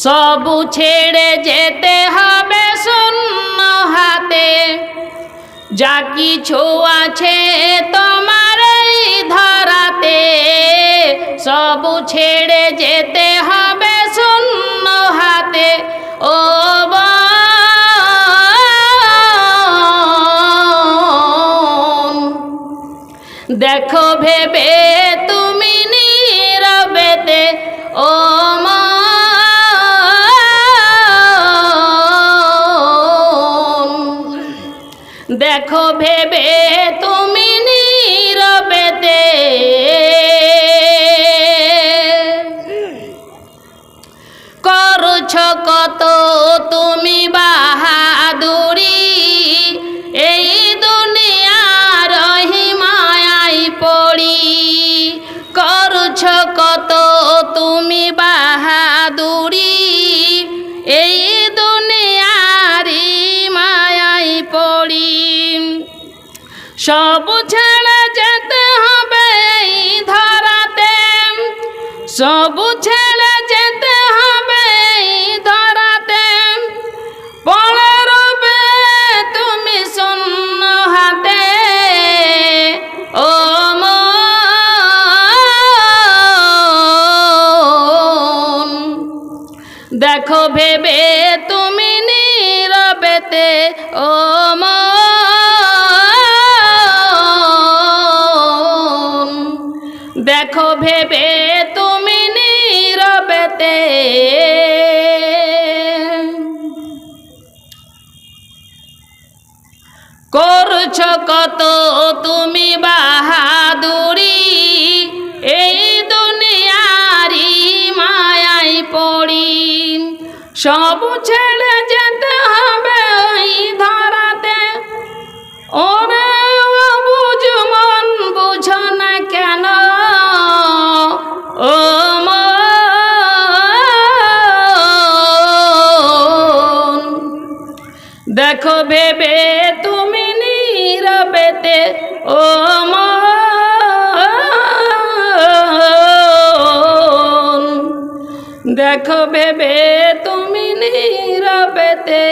সবু ছেড়ে যেতে হবে শূন্য হাতে, যা কিছু আছে তোমার এই ধরাতে। সবু ছেড়ে যেতে হবে শূন্য হাতে, ও বোন। দেখো ভেবে তুমি নীরবেতে, ও দেখো ভেবে তুমি নীরবেতে। করছ কত তুমি বাহাদুরি, এই দুনিয়ার হিমায়ায় পড়ি। করছ কত তুমি বাহাদুরি, এই দুনিয়ার মায়ায় পড়ি। সব ছেড়ে যেতে হবে এই ধরাতে, সব ছেড়ে যেতে হবে এই ধরাতে। পড়ে রবে তুমি শূন্য হাতে, ও মন। দেখো ভেবে তুমি নীরবেতে, ও মন। দেখো ভেবে তুমি নীরবেতে। করছ কত তুমি বাহাদুরি, এই দুনিয়ারি মায়ায় পড়ি। সব ছেড়ে যেতে হবে ওই ধরাতে, ওরে বুঝ মন বুঝো না কেন, ও মন। দেখো ভেবে তুমি নীরবেতে, ও মন। দেখো ভেবে তুমি নীরবেতে।